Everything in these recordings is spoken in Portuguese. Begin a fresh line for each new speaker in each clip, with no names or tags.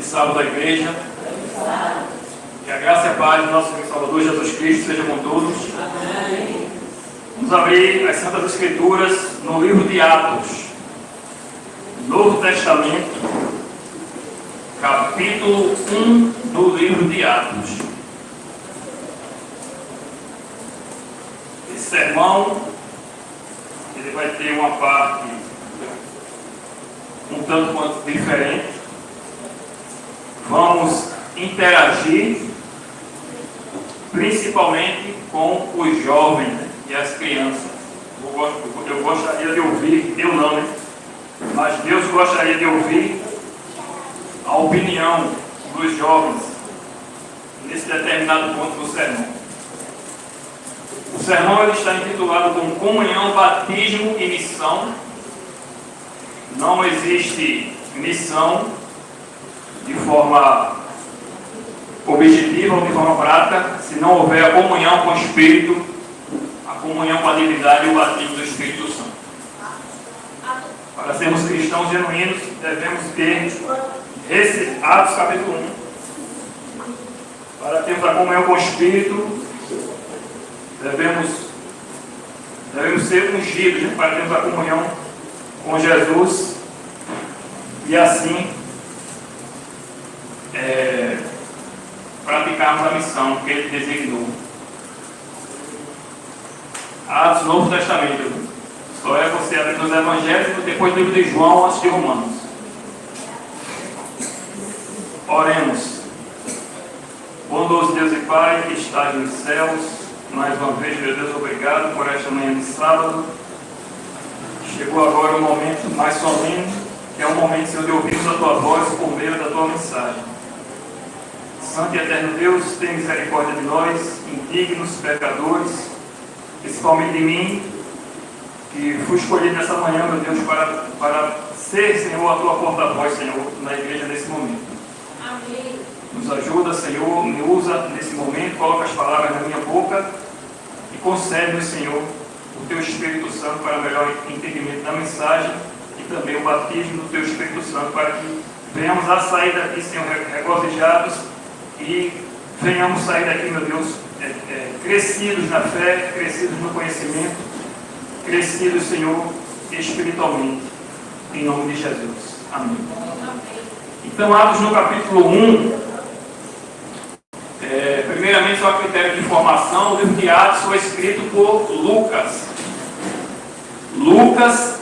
Feliz sábado à igreja. Que a graça e a paz do nosso Senhor Salvador Jesus Cristo seja com todos. Amém. Vamos abrir as Santas Escrituras no livro de Atos, Novo Testamento, capítulo 1 do livro de Atos. Esse sermão, ele vai ter uma parte um tanto quanto diferente. Vamos interagir principalmente com os jovens e as crianças. Eu gostaria de ouvir, eu não, né? Mas Deus gostaria de ouvir a opinião dos jovens nesse determinado ponto do sermão. O sermão ele está intitulado como Comunhão, Batismo e Missão. Não existe missão de forma objetiva ou de forma prática se não houver a comunhão com o Espírito, a comunhão com a divindade e o batismo do Espírito Santo. Para sermos cristãos genuínos, devemos ter esse Atos capítulo 1. Para termos a comunhão com o Espírito, devemos ser ungidos, né? Para termos a comunhão com Jesus e assim praticarmos a missão que Ele designou. Atos, Novo Testamento. Só é você abrir nos Evangelhos e depois do livro de João antes de Romanos. Oremos. Bondoso Deus e Pai que estás nos céus, mais uma vez, meu Deus, obrigado por esta manhã de sábado. Chegou agora o momento mais solene, que é o momento, Senhor, de ouvirmos a Tua voz por meio da Tua mensagem. Santo e eterno Deus, tem misericórdia de nós, indignos, pecadores, principalmente de mim, que fui escolhido nessa manhã, meu Deus, para ser, Senhor, a Tua porta-voz, Senhor, na igreja nesse momento. Amém. Nos ajuda, Senhor, me usa nesse momento, coloca as palavras na minha boca e concede-nos, Senhor, o Teu Espírito Santo para melhor entendimento da mensagem e também o batismo do Teu Espírito Santo para que venhamos a sair daqui, Senhor, regozijados e venhamos sair daqui, meu Deus, crescidos na fé, crescidos no conhecimento, crescidos, Senhor, espiritualmente, em nome de Jesus. Amém. Então, Atos no capítulo 1, primeiramente, só a critério de informação, o livro de Atos foi escrito por Lucas. Lucas,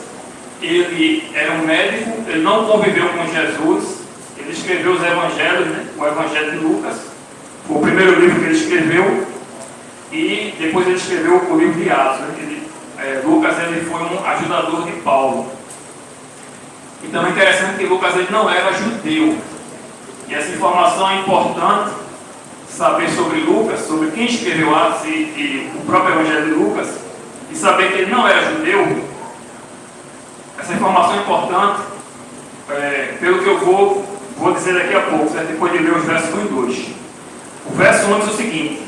ele era um médico, ele não conviveu com Jesus, ele escreveu os evangelhos, né? O Evangelho de Lucas, foi o primeiro livro que ele escreveu, e depois ele escreveu o livro de Atos. Né? Lucas ele foi um ajudador de Paulo. Então é interessante que Lucas ele não era judeu, e essa informação é importante saber sobre Lucas, sobre quem escreveu Atos e o próprio Evangelho de Lucas, e saber que ele não era judeu. Essa informação é importante, pelo que eu vou dizer daqui a pouco, certo? Depois de ler os versos 1 e 2. O verso 1 diz o seguinte: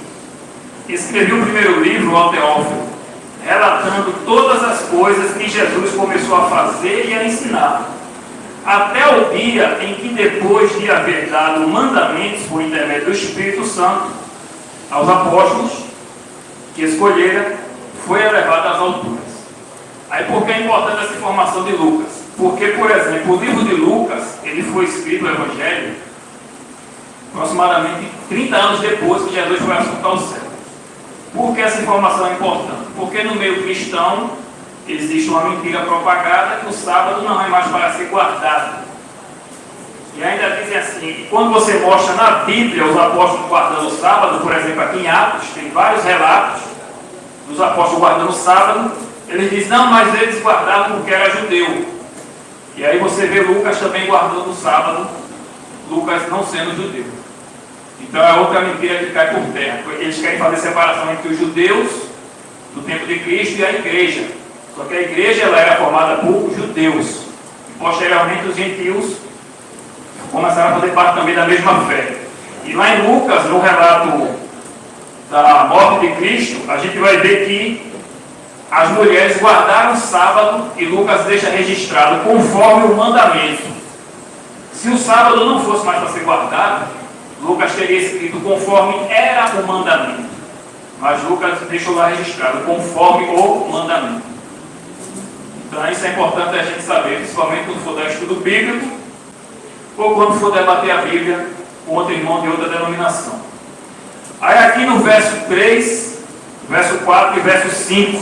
escrevi o primeiro livro ao Teófilo, relatando todas as coisas que Jesus começou a fazer e a ensinar, até o dia em que, depois de haver dado mandamentos por intermédio do Espírito Santo aos apóstolos que escolheram, foi elevado às alturas. Aí por que é importante essa informação de Lucas? Porque, por exemplo, o livro de Lucas, ele foi escrito, o Evangelho, aproximadamente 30 anos depois que Jesus foi assunto ao céu. Por que essa informação é importante? Porque no meio cristão existe uma mentira propagada que o sábado não é mais para ser guardado. E ainda dizem assim, quando você mostra na Bíblia os apóstolos guardando o sábado, por exemplo, aqui em Atos, tem vários relatos dos apóstolos guardando o sábado, eles dizem, não, mas eles guardavam porque era judeu. E aí você vê Lucas também guardando o sábado, Lucas não sendo judeu. Então é outra mentira que cai por terra. Eles querem fazer separação entre os judeus do tempo de Cristo e a igreja. Só que a igreja ela era formada por judeus. E posteriormente os gentios começaram a fazer parte também da mesma fé. E lá em Lucas, no relato da morte de Cristo, a gente vai ver que as mulheres guardaram o sábado, e Lucas deixa registrado conforme o mandamento. Se o sábado não fosse mais para ser guardado, Lucas teria escrito conforme era o mandamento. Mas Lucas deixou lá registrado, conforme o mandamento. Então isso é importante a gente saber, principalmente quando for dar estudo bíblico, ou quando for debater a Bíblia com outro irmão de outra denominação. Aí aqui no verso 3, verso 4 e verso 5,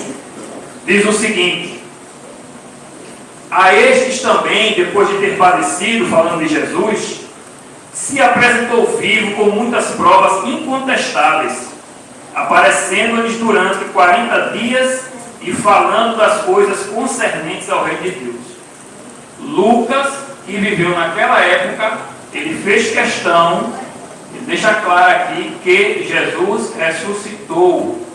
diz o seguinte: a estes também, depois de ter padecido, falando de Jesus, se apresentou vivo com muitas provas incontestáveis, aparecendo-lhes durante 40 dias e falando das coisas concernentes ao reino de Deus. Lucas, que viveu naquela época, ele fez questão, ele deixa claro aqui que Jesus ressuscitou.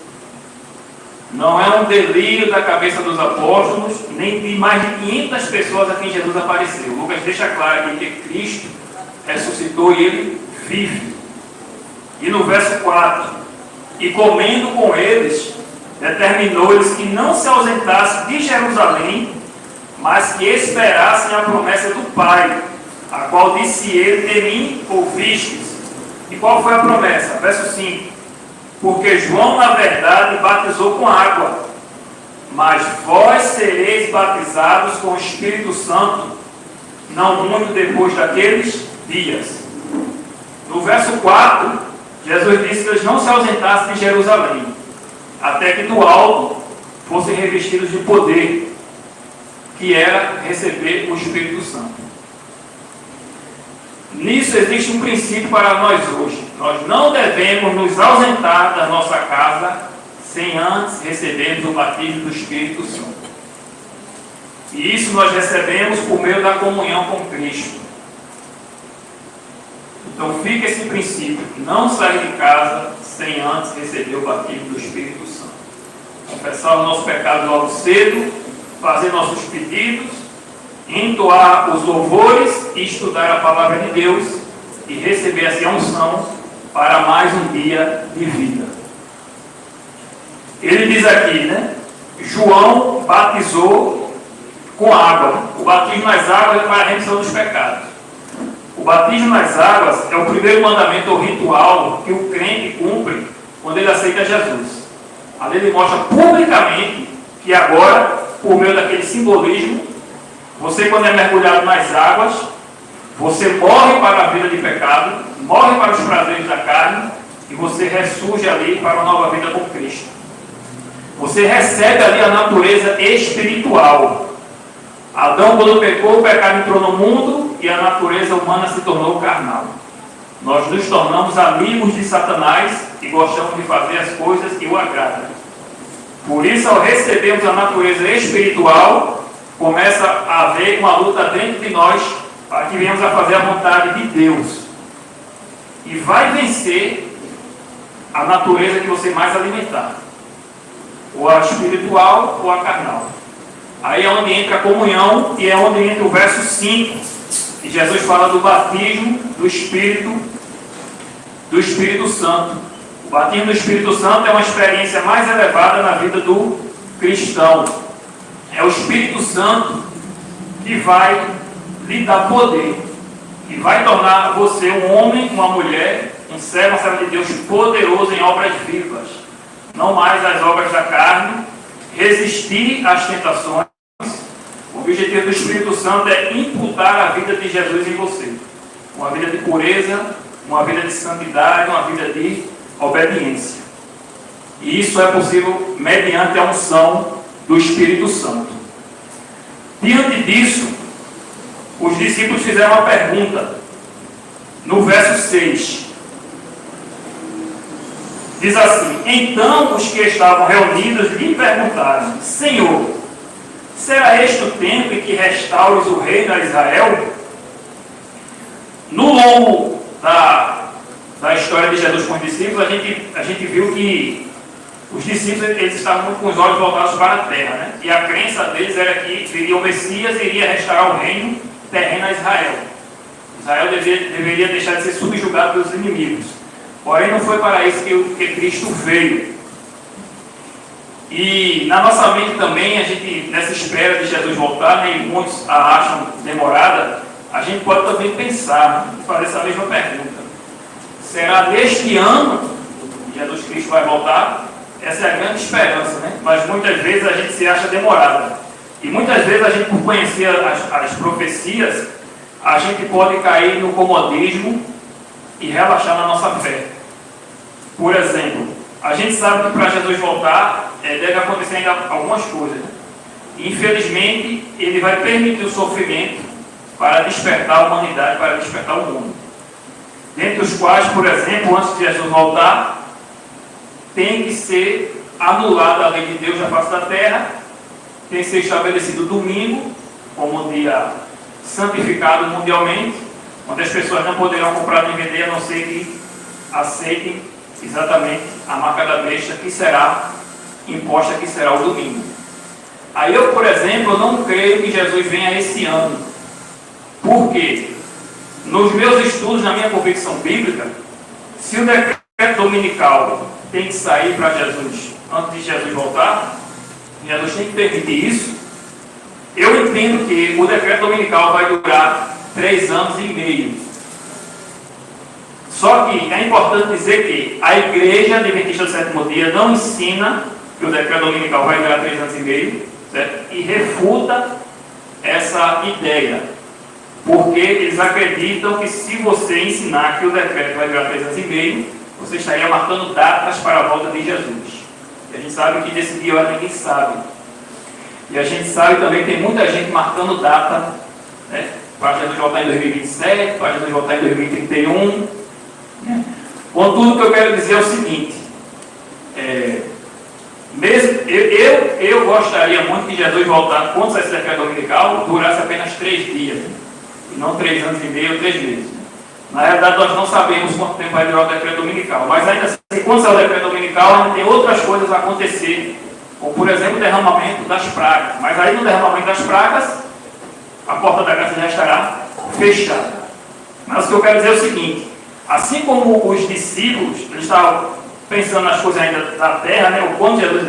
Não é um delírio da cabeça dos apóstolos, nem de mais de 500 pessoas a quem Jesus apareceu. Lucas deixa claro aqui que Cristo ressuscitou e ele vive. E no verso 4, e comendo com eles, determinou-lhes que não se ausentassem de Jerusalém, mas que esperassem a promessa do Pai, a qual disse ele: de mim ouvistes. E qual foi a promessa? Verso 5: porque João, na verdade, batizou com água, mas vós sereis batizados com o Espírito Santo, não muito depois daqueles dias. No verso 4, Jesus disse que eles não se ausentassem de Jerusalém, até que do alto fossem revestidos de poder, que era receber o Espírito Santo. Nisso existe um princípio para nós hoje. Nós não devemos nos ausentar da nossa casa sem antes recebermos o batismo do Espírito Santo. E isso nós recebemos por meio da comunhão com Cristo. Então fica esse princípio: não sair de casa sem antes receber o batismo do Espírito Santo. Confessar o nosso pecado logo cedo, fazer nossos pedidos, entoar os louvores e estudar a palavra de Deus e receber assim a unção para mais um dia de vida. Ele diz aqui, né? João batizou com água. O batismo nas águas é para a remissão dos pecados. O batismo nas águas é o primeiro mandamento ou ritual que o crente cumpre quando ele aceita Jesus. Ali ele mostra publicamente que agora, por meio daquele simbolismo, você, quando é mergulhado nas águas, você morre para a vida de pecado, morre para os prazeres da carne e você ressurge ali para uma nova vida com Cristo. Você recebe ali a natureza espiritual. Adão, quando pecou, o pecado entrou no mundo e a natureza humana se tornou carnal. Nós nos tornamos amigos de Satanás e gostamos de fazer as coisas que o agradam. Por isso, ao recebermos a natureza espiritual, começa a haver uma luta dentro de nós para que venhamos a fazer a vontade de Deus. E vai vencer a natureza que você mais alimentar, ou a espiritual ou a carnal. Aí é onde entra a comunhão e é onde entra o verso 5, que Jesus fala do batismo do Espírito Santo. O batismo do Espírito Santo é uma experiência mais elevada na vida do cristão. É o Espírito Santo que vai lhe dar poder, que vai tornar você um homem, uma mulher, um servo, uma serva de Deus poderoso em obras vivas. Não mais as obras da carne, resistir às tentações. O objetivo do Espírito Santo é imputar a vida de Jesus em você. Uma vida de pureza, uma vida de santidade, uma vida de obediência. E isso é possível mediante a unção do Espírito Santo. Diante disso, os discípulos fizeram uma pergunta. No verso 6, diz assim: então os que estavam reunidos lhe perguntaram: Senhor, será este o tempo em que restaures o reino a Israel? No longo da história de Jesus com os discípulos, a gente viu que os discípulos eles estavam muito com os olhos voltados para a terra, né? E a crença deles era que viria o Messias e iria restaurar o reino terreno a Israel. Israel deveria deixar de ser subjugado pelos inimigos. Porém, não foi para isso que Cristo veio. E na nossa mente também, a gente, nessa espera de Jesus voltar, né, e muitos a acham demorada, a gente pode também pensar e fazer essa mesma pergunta. Será neste ano que Jesus Cristo vai voltar? Essa é a grande esperança, né? Mas muitas vezes a gente se acha demorada. E muitas vezes a gente, por conhecer as profecias, a gente pode cair no comodismo e relaxar na nossa fé. Por exemplo, a gente sabe que para Jesus voltar, deve acontecer ainda algumas coisas. Né? Infelizmente, ele vai permitir o sofrimento para despertar a humanidade, para despertar o mundo. Dentre os quais, por exemplo, antes de Jesus voltar, tem que ser anulada a lei de Deus na face da terra, tem que ser estabelecido o domingo como um dia santificado mundialmente, onde as pessoas não poderão comprar nem vender, a não ser que aceitem exatamente a marca da besta que será imposta, que será o domingo. Aí eu, por exemplo, não creio que Jesus venha esse ano. Por quê? Nos meus estudos, na minha convicção bíblica, se o decreto dominical tem que sair para Jesus antes de Jesus voltar, Jesus tem que permitir isso. Eu entendo que o decreto dominical vai durar 3 anos e meio. Só que é importante dizer que a Igreja Adventista do Sétimo Dia não ensina que o decreto dominical vai durar 3 anos e meio, certo? E refuta essa ideia, porque eles acreditam que se você ensinar que o decreto vai durar 3 anos e meio, você estaria marcando datas para a volta de Jesus. E a gente sabe que desse dia ninguém sabe. E a gente sabe também que tem muita gente marcando data, né, para Jesus voltar em 2027, para Jesus voltar em 2031. Né? Contudo, o que eu quero dizer é o seguinte: eu gostaria muito que Jesus voltasse, quando saísse esse decreto dominical, durasse apenas 3 dias, e não 3 anos e meio ou 3 meses. Na realidade, nós não sabemos quanto tempo vai durar o decreto dominical, mas ainda assim, quando sair o decreto dominical, ainda tem outras coisas a acontecer, como por exemplo o derramamento das pragas. Mas aí no derramamento das pragas, a porta da graça já estará fechada. Mas o que eu quero dizer é o seguinte: assim como os discípulos, eles estavam pensando nas coisas ainda da terra, né, o quando Jesus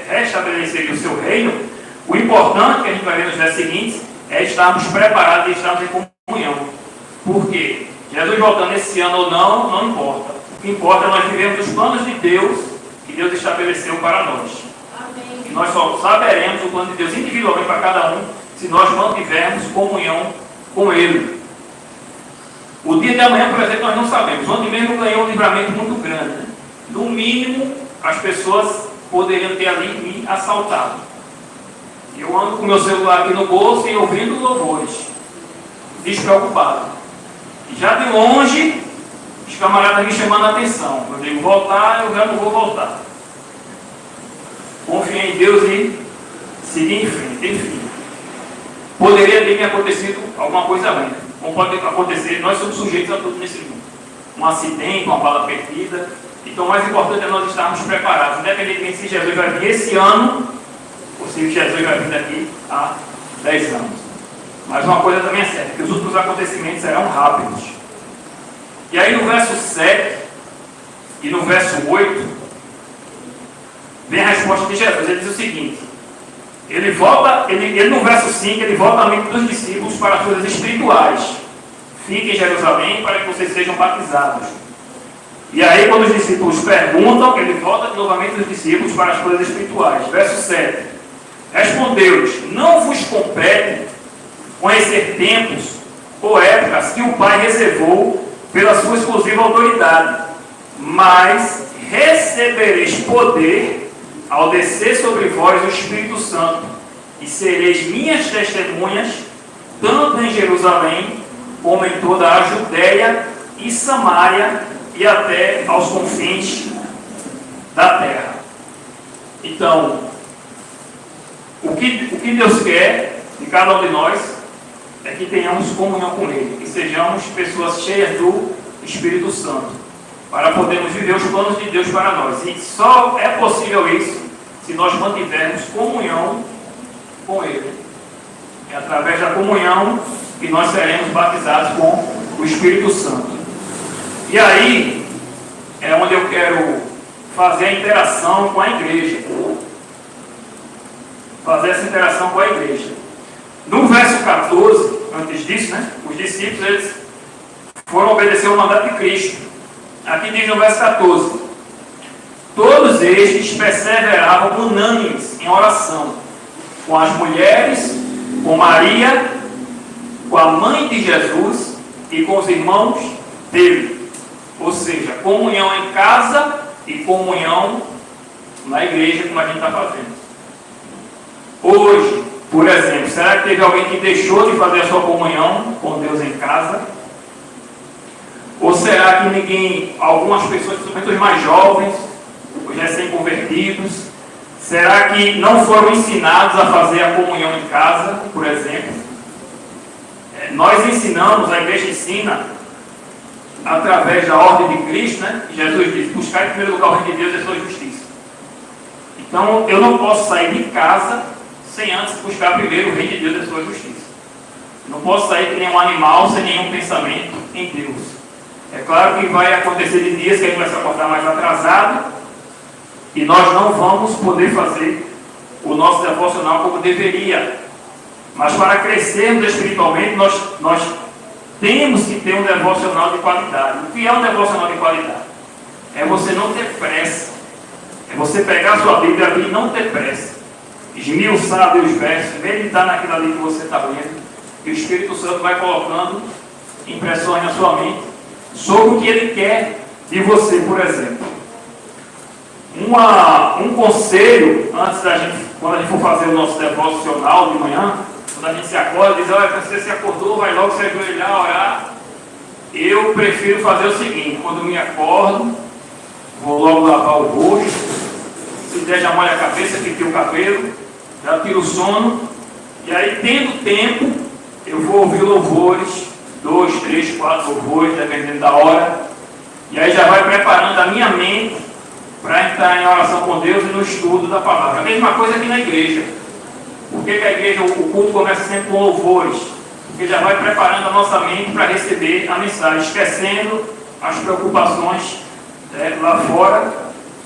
restabeleceria o seu reino, o importante que a gente vai ver nos versos seguintes é estarmos preparados e estarmos em comunhão. Por quê? Jesus voltando esse ano ou não, não importa. O que importa é nós vivemos os planos de Deus que Deus estabeleceu para nós. Amém. E nós só saberemos o plano de Deus individualmente para cada um se nós mantivermos comunhão com Ele. O dia de amanhã, por exemplo, nós não sabemos. Ontem mesmo ganhou um livramento muito grande. Né? No mínimo, as pessoas poderiam ter ali me assaltado. Eu ando com meu celular aqui no bolso e ouvindo louvores, despreocupado. E já de longe, os camaradas me chamando a atenção. Eu digo, voltar, eu já não vou voltar. Confiei em Deus e segui em frente. Enfim, poderia ter me acontecido alguma coisa ruim. Como pode acontecer, nós somos sujeitos a tudo nesse mundo. Um acidente, uma bala perdida. Então o mais importante é nós estarmos preparados, independentemente se Jesus vai vir esse ano, ou se Jesus vai vir daqui a 10 anos. Mas uma coisa também é certa, que os últimos acontecimentos serão rápidos. E aí no verso 7 e no verso 8, vem a resposta de Jesus. Ele diz o seguinte: ele no verso 5, ele volta à mente dos discípulos para as coisas espirituais. Fiquem em Jerusalém para que vocês sejam batizados. E aí, quando os discípulos perguntam, ele volta novamente dos discípulos para as coisas espirituais. Verso 7. Respondeu-lhes: não vos compete conhecer tempos ou épocas que o Pai reservou pela sua exclusiva autoridade, mas recebereis poder ao descer sobre vós o Espírito Santo, e sereis minhas testemunhas, tanto em Jerusalém, como em toda a Judéia e Samaria, e até aos confins da terra. Então, o que Deus quer de cada um de nós é que tenhamos comunhão com Ele, que sejamos pessoas cheias do Espírito Santo, para podermos viver os planos de Deus para nós. E só é possível isso se nós mantivermos comunhão com Ele. É através da comunhão que nós seremos batizados com o Espírito Santo. E aí é onde eu quero fazer a interação com a igreja. Fazer essa interação com a igreja. No verso 14, antes disso, né? Os discípulos, eles foram obedecer o mandato de Cristo. Aqui diz no verso 14: todos estes perseveravam unânimes em oração, com as mulheres, com Maria, com a mãe de Jesus e com os irmãos dele. Ou seja, comunhão em casa e comunhão na igreja, como a gente está fazendo. Hoje, por exemplo, será que teve alguém que deixou de fazer a sua comunhão com Deus em casa? Ou será que ninguém, algumas pessoas, principalmente os mais jovens, os recém-convertidos, será que não foram ensinados a fazer a comunhão em casa, por exemplo? Nós ensinamos, a igreja ensina, através da ordem de Cristo, né? Jesus diz: buscar em primeiro lugar o reino de Deus e a sua justiça. Então, eu não posso sair de casa sem antes buscar primeiro o reino de Deus e a sua justiça. Não posso sair que nem um animal sem nenhum pensamento em Deus. É claro que vai acontecer de dias que a gente vai se acordar mais atrasado e nós não vamos poder fazer o nosso devocional como deveria. Mas para crescermos espiritualmente, nós temos que ter um devocional de qualidade. O que é um devocional de qualidade? É você não ter pressa. É você pegar a sua Bíblia ali e não ter pressa. Esmiuçar os versos, meditar naquilo ali que você está lendo. E o Espírito Santo vai colocando impressões na sua mente sobre o que Ele quer de você, por exemplo. Um conselho, antes da gente, quando a gente for fazer o nosso devocional de manhã, quando a gente se acorda, diz: olha, você se acordou, vai logo se ajoelhar, orar. Eu prefiro fazer o seguinte: quando me acordo, vou logo lavar o rosto, se der já molha a cabeça, fiquei o cabelo, já tiro o sono, e aí, tendo tempo, eu vou ouvir louvores, 2, 3, 4 louvores, dependendo da hora, e aí já vai preparando a minha mente para entrar em oração com Deus e no estudo da palavra. A mesma coisa aqui na igreja. Por que a igreja, o culto começa sempre com louvores? Porque já vai preparando a nossa mente para receber a mensagem, esquecendo as preocupações lá fora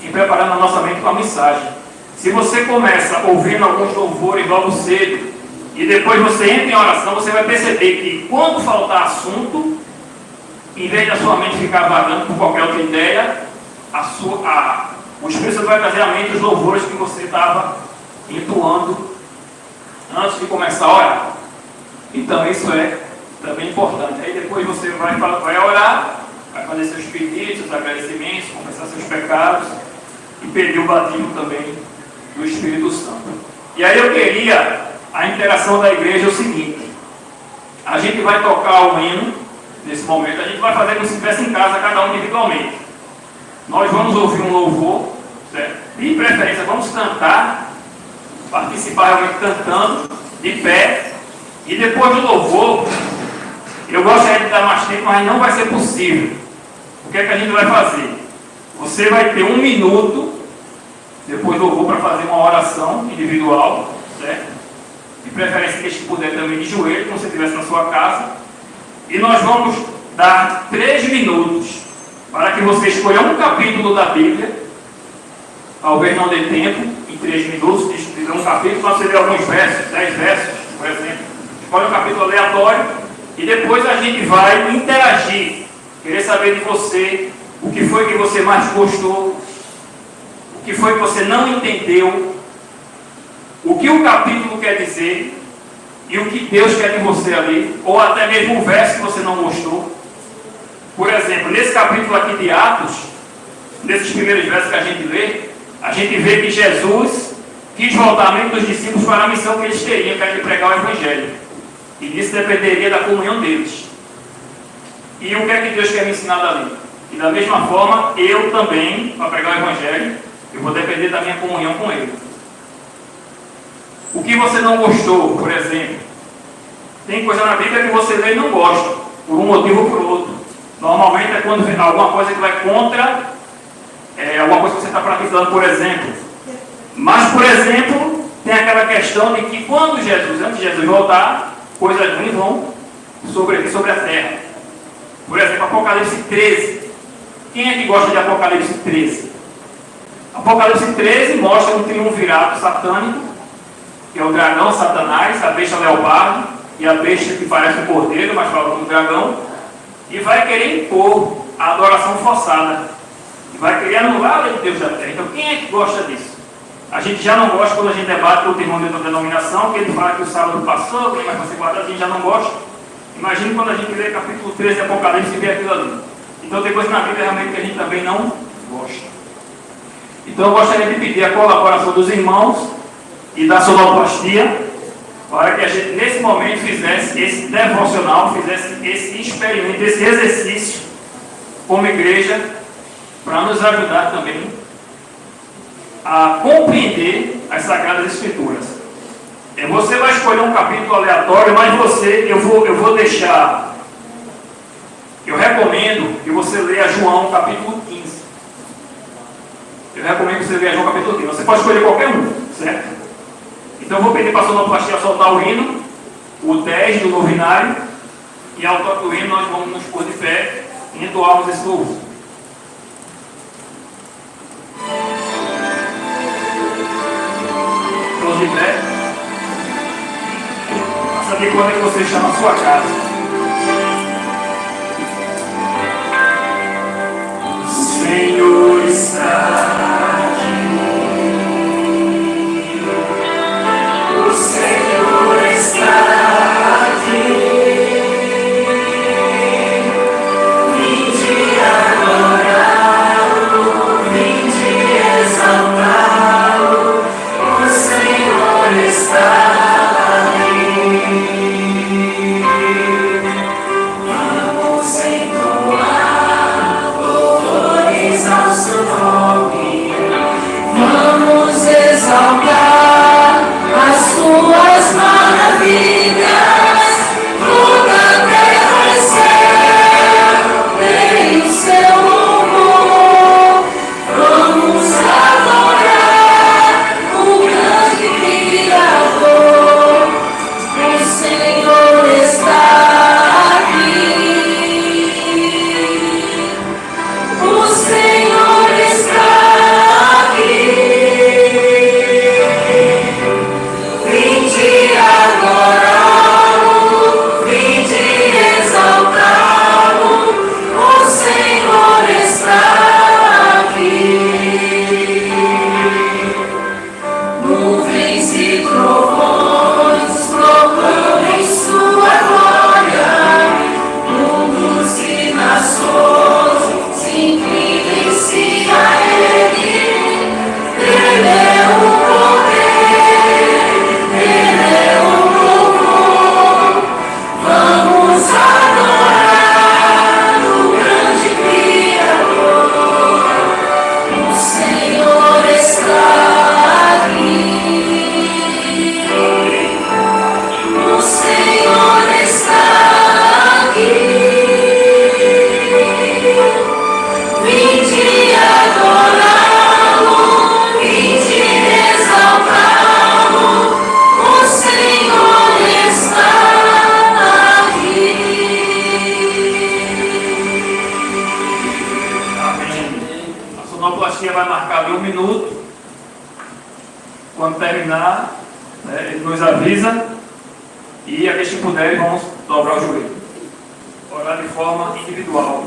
e preparando a nossa mente com a mensagem. Se você começa ouvindo alguns louvores logo cedo e depois você entra em oração, você vai perceber que quando faltar assunto, em vez da sua mente ficar vagando por qualquer outra ideia, o Espírito Santo vai trazer à mente os louvores que você estava entoando antes de começar a orar. Então isso é também importante. Aí depois você vai orar, vai fazer seus pedidos, seus agradecimentos, confessar seus pecados e pedir o batismo também do Espírito Santo. E aí eu queria, a interação da igreja é o seguinte: a gente vai tocar o hino, nesse momento, a gente vai fazer como se estivesse em casa, cada um individualmente. Nós vamos ouvir um louvor, certo? De preferência vamos cantar, participar realmente cantando, de pé, e depois do louvor, eu gostaria de dar mais tempo, mas não vai ser possível. O que é que a gente vai fazer? Você vai ter 1 minuto, depois do louvor, para fazer uma oração individual, certo? De preferência que você puder também de joelho, como se estivesse na sua casa, e nós vamos dar 3 minutos para que você escolha um capítulo da Bíblia, talvez não dê tempo, em 3 minutos, de um capítulo, nós você lê alguns versos, 10 versos, por exemplo, escolhe um capítulo aleatório, e depois a gente vai interagir, querer saber de você, o que foi que você mais gostou, o que foi que você não entendeu, o que o capítulo quer dizer, e o que Deus quer de você ali, ou até mesmo um verso que você não gostou. Por exemplo, nesse capítulo aqui de Atos, nesses primeiros versos que a gente vê que Jesus quis voltar a mente dos discípulos para a missão que eles teriam, que era de pregar o Evangelho. E disso dependeria da comunhão deles. E o que é que Deus quer me ensinar dali? E da mesma forma, eu também, para pregar o Evangelho, eu vou depender da minha comunhão com Ele. O que você não gostou, por exemplo? Tem coisa na Bíblia que você lê e não gosta, por um motivo ou por outro. Normalmente é quando vem alguma coisa que vai contra alguma coisa que você está praticando, por exemplo. Mas, por exemplo, tem aquela questão de que quando antes de Jesus voltar, coisas ruins vão sobre a terra. Por exemplo, Apocalipse 13. Quem é que gosta de Apocalipse 13? Apocalipse 13 mostra um triunvirato satânico, que é o dragão, Satanás, a besta leopardo, e a besta que parece um cordeiro, mas fala do dragão, e vai querer impor a adoração forçada, e vai querer anular a lei de Deus da terra. Então, quem é que gosta disso? A gente já não gosta quando a gente debate com o irmão de outra denominação, que ele fala que o sábado passou, que vai ser guardado, a gente já não gosta. Imagina quando a gente lê capítulo 13 de Apocalipse e vê aquilo ali. Então, tem coisa na Bíblia realmente que a gente também não gosta. Então, eu gostaria de pedir a colaboração dos irmãos e da sonoplastia, para que a gente, nesse momento, fizesse esse devocional, fizesse esse experimento, esse exercício, como igreja, para nos ajudar também a compreender as Sagradas Escrituras. Você vai escolher um capítulo aleatório, mas eu vou deixar, eu recomendo que você leia João capítulo 15. Eu recomendo que você leia João capítulo 15. Você pode escolher qualquer um, certo? Então eu vou pedir para a sonoplastia soltar o hino, o 10 do novinário, e ao toque do hino nós vamos nos pôr de pé e entoarmos esse louvor. Todos de pé. Para saber quando é que você está na sua casa. O Senhor está. Vai marcar ali 1 minuto. Quando terminar, ele nos avisa. E aqueles que puderem, vamos dobrar o joelho. Orar de forma individual.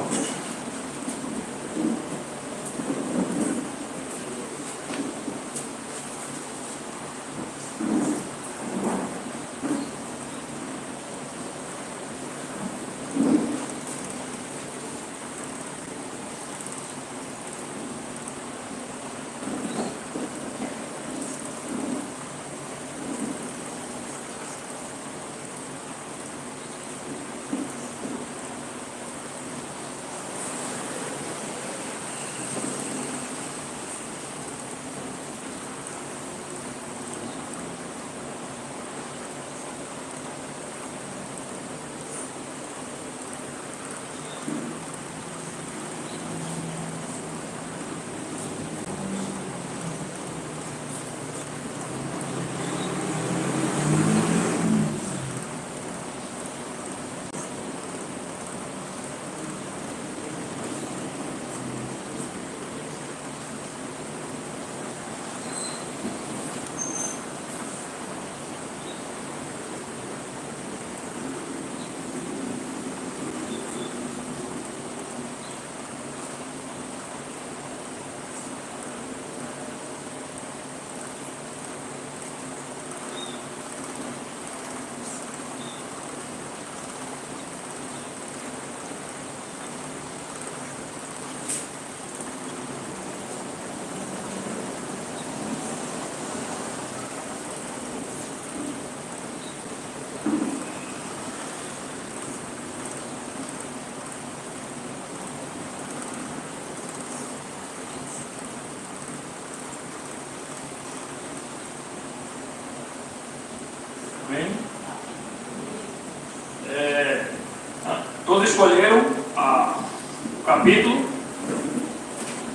Todos escolheram o capítulo.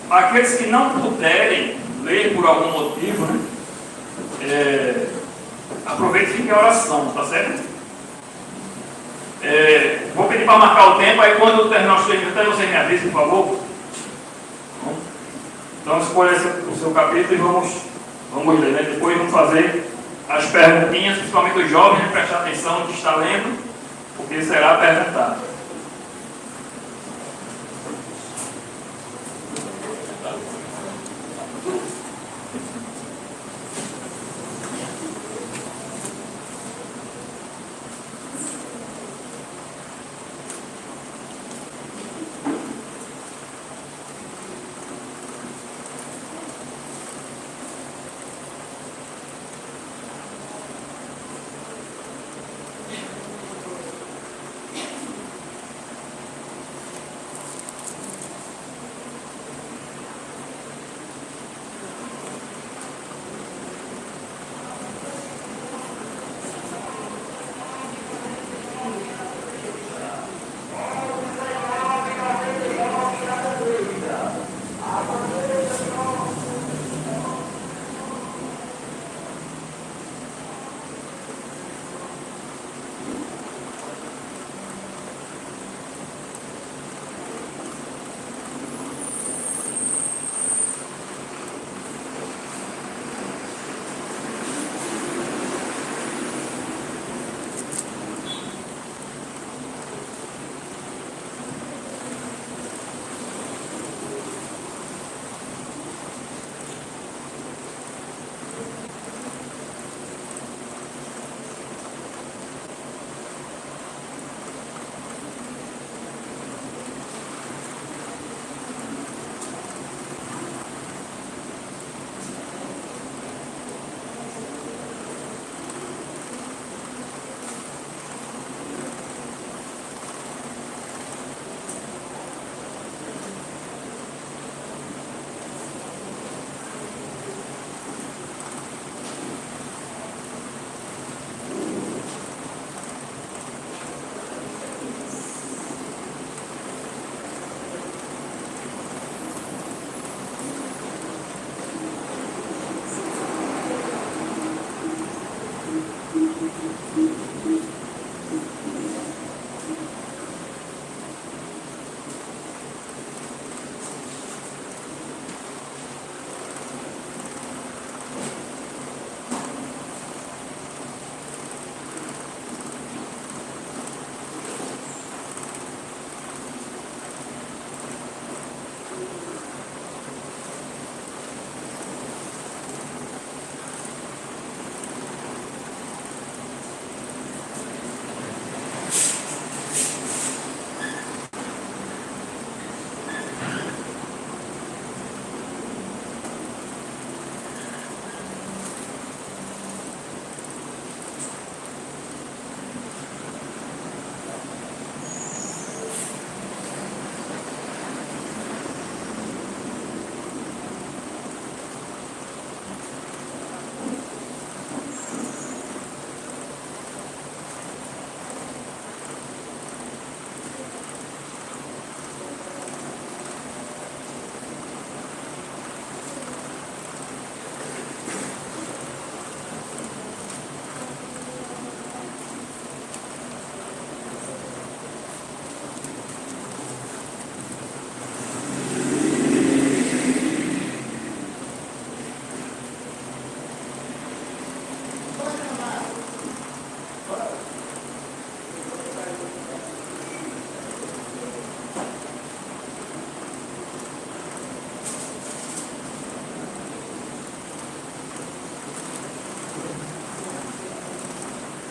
Aqueles que não puderem ler por algum motivo, né? Aproveite e fique em oração, tá certo? Vou pedir para marcar o tempo, aí quando eu terminar o seu inventário, você me avisa, por favor. Então escolha o seu capítulo e vamos ler, né? Depois vamos fazer as perguntinhas, principalmente os jovens, né? Prestar atenção no que está lendo, porque será perguntado.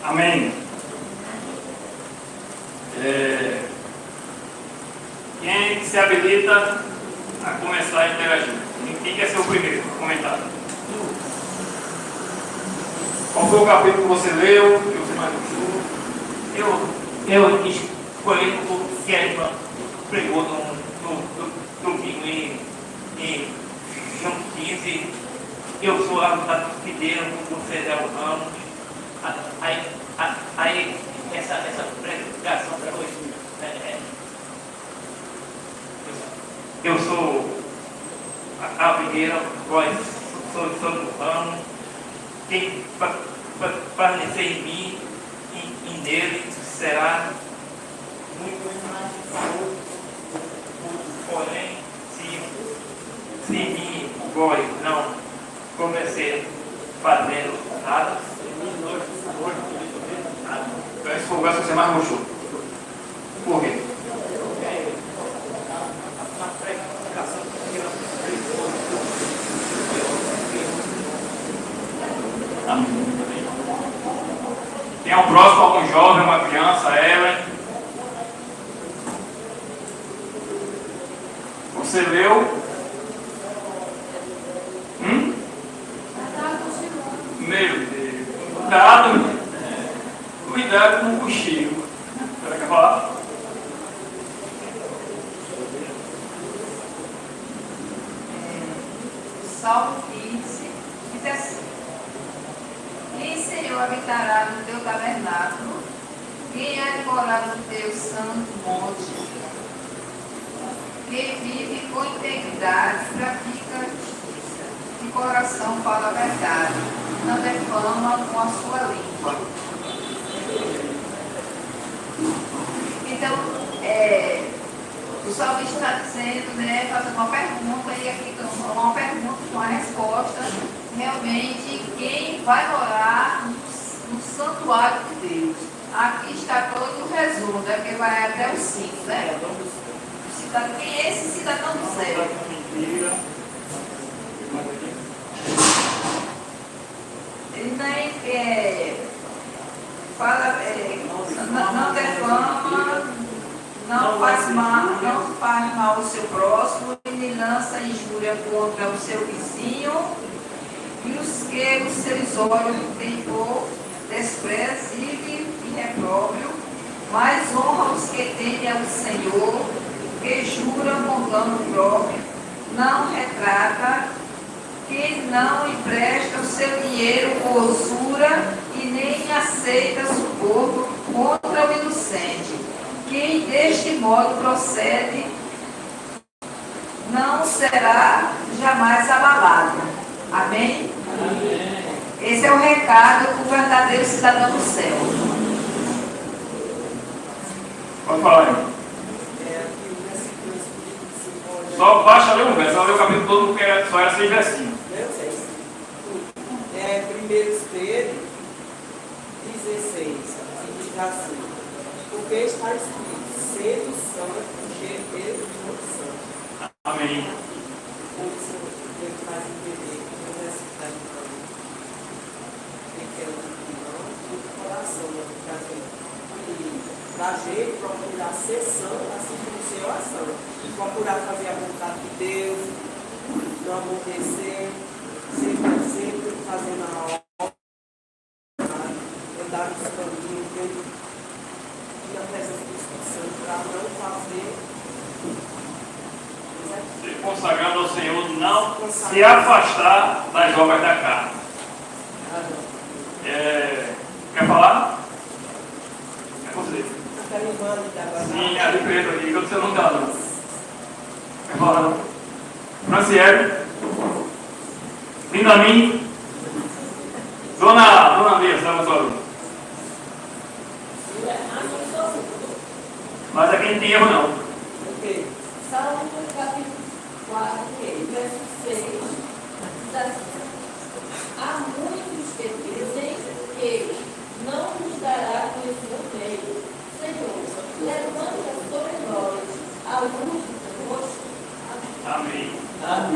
Amém. Quem se habilita a começar a interagir? Quem quer ser o primeiro a comentar? Qual foi o capítulo que você leu? Que você mais gostou?
Eu escolhi o que a irmã pregou no domingo em João 15. Eu sou a videira, você é o ramo. Aí essa pregação para hoje Eu sou a videira, vós sois o ramo. Quem permanecer em mim e nele será muito mais fruto. Porém, se em mim vós não comecei fazendo nada,
Esse foi o verso que você mais gostou. Por quê? Quem é o próximo? Algum jovem, uma criança, Ellen? Você leu? Meu Deus. Cuidado com o cochilo. Será que eu falar?
Salmo 15, diz assim: Quem, Senhor, habitará no teu tabernáculo? Quem há de morar no teu santo monte? Quem vive com integridade, pratica a justiça, de coração fala a verdade, não defama com a sua língua. Então, o salmista está dizendo, né, fazendo uma pergunta, e aqui uma pergunta com uma resposta, realmente, quem vai morar no santuário de Deus? Aqui está todo o resumo, né, que vai até o 5, né? Quem é esse cidadão do céu? Ele nem fala, não defama, não faz mal ao seu próximo, ele lança injúria contra o seu vizinho, e os que os seus olhos têm por desprezível e repróbrio, mas honra os que temem ao Senhor, que jura com dano próprio, não retrata, que não empresta o seu dinheiro com usura e nem aceita suborno contra o inocente. Quem deste modo procede não será jamais abalado. Amém? Amém. Esse é o recado do verdadeiro cidadão do céu.
Pode falar aí. Só baixa ler um verso, ela leu o capítulo todo porque só era 6 versinhos.
É 1 Pedro 16, que diz assim: porque está escrito, sede santo, porque eu sou santo.
Amém.
Isso ele faz entender que a necessidade de que é o coração, para a gente procurar ser santo, assim como o Senhor é santo. Procurar fazer a vontade de Deus, não aborrecer, sempre fazendo a obra, andar nos caminhos dele, e a presença do Espírito Santo, para não fazer.
Se consagrando ao Senhor, não se afastar das obras da carne. Quer falar? É você. Sim, ali preto aqui, que você não dá, não. Quer falar, não? Franciele. Lindamin. Dona Mia, estava sua aluna. Mas aqui não tem erro, não.
Ok.
Salmo capítulo 4, verso 6, diz assim: há muitos que dizem que não nos dará conhecer o meio. Senhor, levanta sobre nós a luz do rosto.
Amém.
Para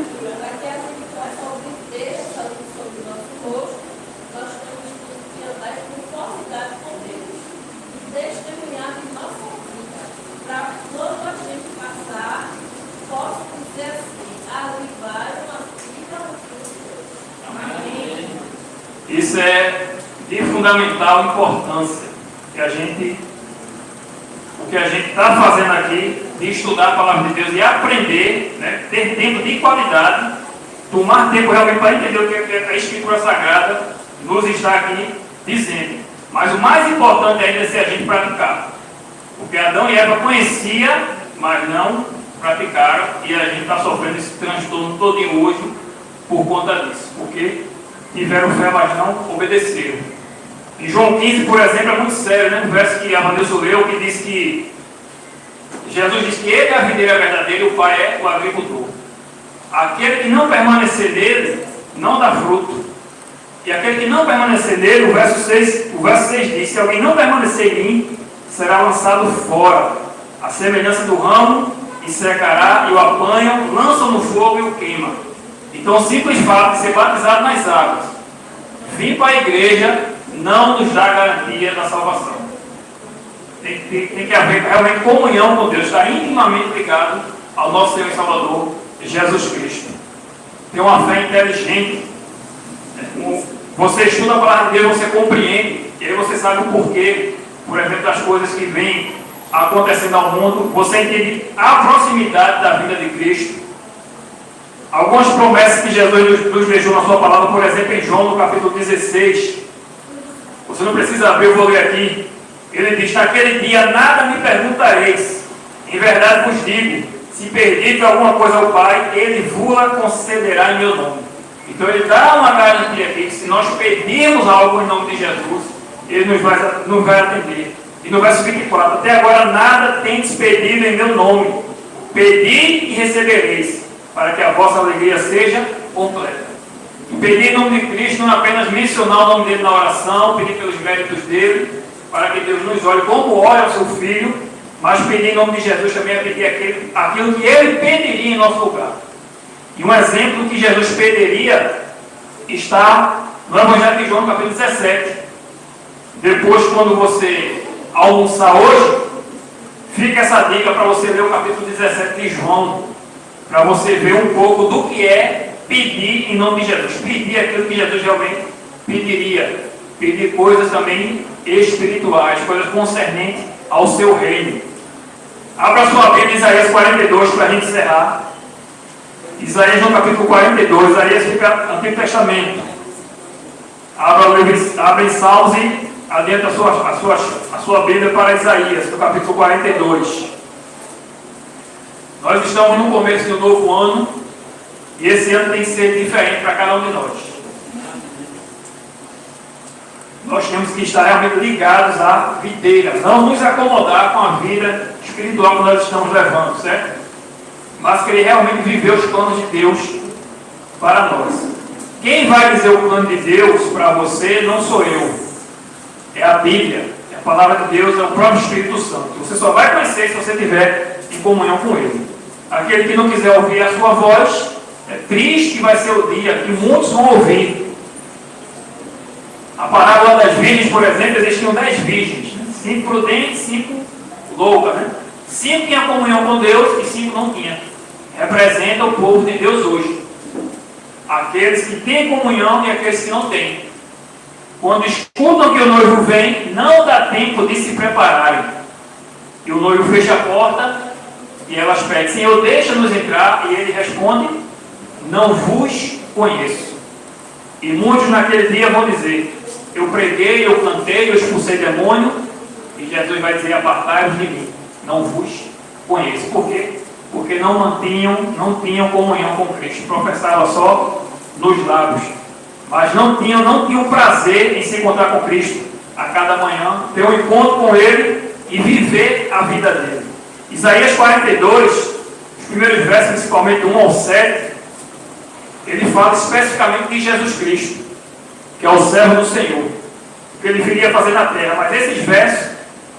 que a gente possa obter essa luz sobre o nosso rosto, nós temos que andar em conformidade com Deus e testemunhar de nossa vida, para quando a gente passar, possa dizer assim: arribaram a vida de Deus. Amém.
Isso é de fundamental importância que o que a gente está fazendo aqui, de estudar a palavra de Deus e aprender, né, ter tempo de qualidade, tomar tempo realmente para entender o que a Escritura Sagrada nos está aqui dizendo. Mas o mais importante ainda é se a gente praticar. Porque Adão e Eva conhecia, mas não praticaram, e a gente está sofrendo esse transtorno todinho hoje por conta disso, porque tiveram fé, mas não obedeceram. Em João 15, por exemplo, é muito sério, né? Um verso que a Vanilson leu, que diz que Jesus diz que ele é a videira verdadeira e o Pai é o agricultor. Aquele que não permanecer nele não dá fruto. E aquele que não permanecer nele, o verso 6 diz: se alguém não permanecer em mim, será lançado fora, a semelhança do ramo, e secará, e o apanham, lançam no fogo e o queimam. Então, o simples fato de ser batizado nas águas, vir para a igreja, não nos dá garantia da salvação. Tem que haver realmente comunhão com Deus, está intimamente ligado ao nosso Senhor e Salvador, Jesus Cristo. Tem uma fé inteligente. Você estuda a palavra de Deus, você compreende, e aí você sabe o porquê, por exemplo, das coisas que vêm acontecendo ao mundo. Você entende a proximidade da vida de Cristo. Algumas promessas que Jesus nos deixou na sua palavra, por exemplo, em João, no capítulo 16. Você não precisa abrir, eu vou ler aqui. Ele diz: naquele dia nada me perguntareis. Em verdade vos digo, se pedirdes alguma coisa ao Pai, Ele vos-la concederá em meu nome. Então ele dá uma garantia aqui, que se nós pedirmos algo em nome de Jesus, Ele nos vai atender. E no verso 24: até agora nada tendes pedido em meu nome. Pedi e recebereis, para que a vossa alegria seja completa. E pedir em nome de Cristo não é apenas mencionar o nome dele na oração, pedir pelos méritos dele, para que Deus nos olhe como olha o seu Filho, mas pedir em nome de Jesus também é pedir aquilo que ele pediria em nosso lugar. E um exemplo que Jesus pediria está no Evangelho de João, capítulo 17. Depois, quando você almoçar hoje, fica essa dica para você ler o capítulo 17 de João, para você ver um pouco do que é pedir em nome de Jesus. Pedir aquilo que Jesus realmente pediria. Pedir coisas também espirituais, coisas concernentes ao seu reino. Abra sua Bíblia em Isaías 42 para a gente encerrar. Isaías no capítulo 42, Isaías fica no Antigo Testamento. Abra em Salmos e adianta a sua Bíblia para Isaías, no capítulo 42. Nós estamos no começo do novo ano, e esse ano tem que ser diferente para cada um de nós. Nós temos que estar realmente ligados à videira, não nos acomodar com a vida espiritual que nós estamos levando, certo? Mas querer realmente viver os planos de Deus para nós. Quem vai dizer o plano de Deus para você não sou eu. É a Bíblia, é a palavra de Deus, é o próprio Espírito Santo. Você só vai conhecer se você estiver em comunhão com Ele. Aquele que não quiser ouvir a sua voz, é triste que vai ser o dia que muitos vão ouvir. A parábola das virgens, por exemplo, existiam 10 virgens, né? 5 prudentes, 5 loucas, né? 5 tinham comunhão com Deus e 5 não tinham. Representa o povo de Deus hoje. Aqueles que têm comunhão e aqueles que não têm. Quando escutam que o noivo vem, não dá tempo de se prepararem. E o noivo fecha a porta e elas pedem: Senhor, deixa-nos entrar. E ele responde: não vos conheço. E muitos naquele dia vão dizer: eu preguei, eu cantei, eu expulsei demônio. E Jesus vai dizer: apartai-vos de mim, não vos conheço. Por quê? Porque não tinham comunhão com Cristo. Professavam só nos lábios, mas não tinham prazer em se encontrar com Cristo a cada manhã, ter um encontro com Ele e viver a vida dele. Isaías 42, os primeiros versos, principalmente 1 ao 7, ele fala especificamente de Jesus Cristo, que é o servo do Senhor, o que ele viria fazer na terra. Mas esses versos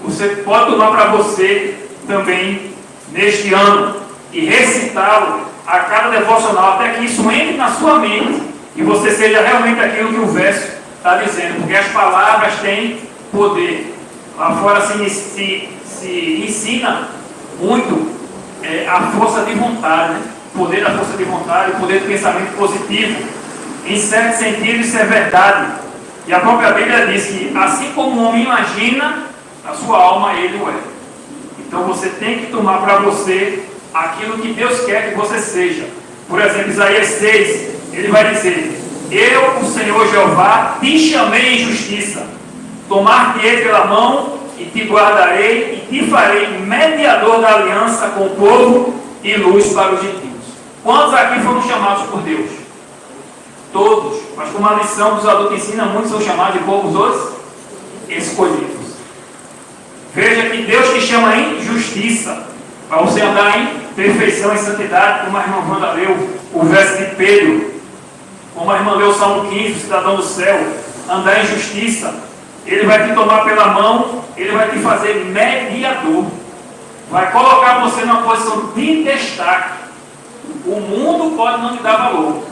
você pode tomar para você também neste ano e recitá-lo a cada devocional, até que isso entre na sua mente e você seja realmente aquilo que o verso está dizendo, porque as palavras têm poder. Lá fora se ensina muito a força de vontade, né? O poder da força de vontade, o poder do pensamento positivo. Em certo sentido isso é verdade. E a própria Bíblia diz que assim como o homem imagina, a sua alma ele o é. Então você tem que tomar para você aquilo que Deus quer que você seja. Por exemplo, Isaías 6, ele vai dizer: eu, o Senhor Jeová, te chamei em justiça, tomar-te-ei pela mão e te guardarei e te farei mediador da aliança com o povo e luz para os gentios. Quantos aqui foram chamados por Deus? Todos. Mas como a lição dos adultos ensina, muitos são chamados de povos os escolhidos. Veja que Deus te chama em justiça, para você andar em perfeição e santidade, como a irmã Wanda leu o verso de Pedro, como a irmã leu o Salmo 15, o cidadão do céu, andar em justiça. Ele vai te tomar pela mão, ele vai te fazer mediador, vai colocar você numa posição de destaque. O mundo pode não te dar valor,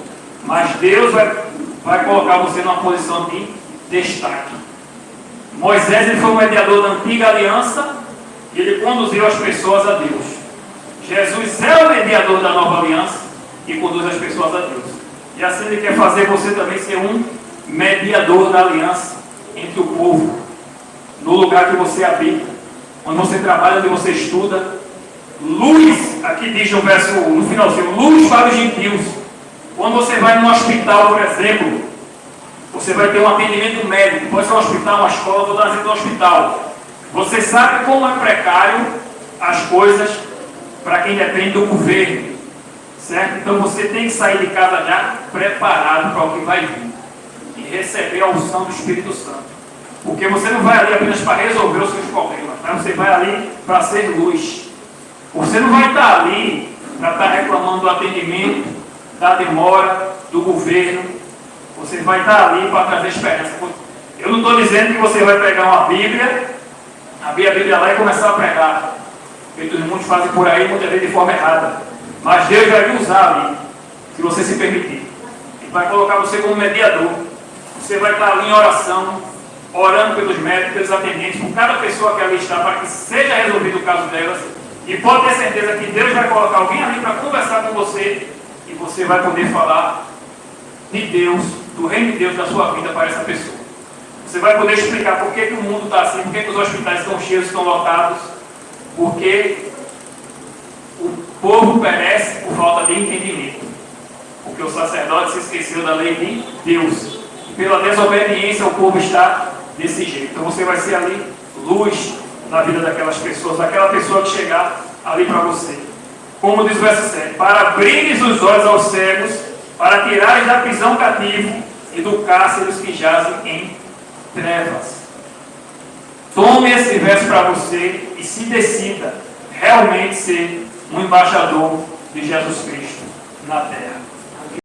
mas Deus vai colocar você numa posição de destaque. Moisés, ele foi o mediador da antiga aliança e ele conduziu as pessoas a Deus. Jesus é o mediador da nova aliança e conduz as pessoas a Deus. E assim ele quer fazer você também ser um mediador da aliança entre o povo, no lugar que você habita, onde você trabalha, onde você estuda. Luz, aqui diz no verso, no finalzinho, luz para os gentios. Quando você vai num hospital, por exemplo, você vai ter um atendimento médico, pode ser um hospital, uma escola, vou dar um exemplo do hospital. Você sabe como é precário as coisas para quem depende do governo, certo? Então você tem que sair de casa já preparado para o que vai vir e receber a unção do Espírito Santo, porque você não vai ali apenas para resolver os seus problemas, tá? Você vai ali para ser luz. Você não vai estar ali para estar reclamando do atendimento, da demora, do governo. Você vai estar ali para trazer esperança. Eu não estou dizendo que você vai pegar uma Bíblia, abrir a Bíblia lá e começar a pregar, feito muitos fazem por aí, muitas vezes de forma errada. Mas Deus vai lhe usar ali, se você se permitir. Ele vai colocar você como mediador. Você vai estar ali em oração, orando pelos médicos, pelos atendentes, por cada pessoa que ali está, para que seja resolvido o caso delas. E pode ter certeza que Deus vai colocar alguém ali para conversar com você, e você vai poder falar de Deus, do reino de Deus, da sua vida para essa pessoa. Você vai poder explicar por que o mundo está assim, por que os hospitais estão cheios, estão lotados, porque o povo perece por falta de entendimento, porque o sacerdote se esqueceu da lei de Deus, e pela desobediência o povo está desse jeito. Então você vai ser ali luz na vida daquelas pessoas, daquela pessoa que chegar ali para você. Como diz o verso 7, para abrires os olhos aos cegos, para tirares da prisão cativo e do cárcere os que jazem em trevas. Tome esse verso para você e se decida realmente ser um embaixador de Jesus Cristo na terra.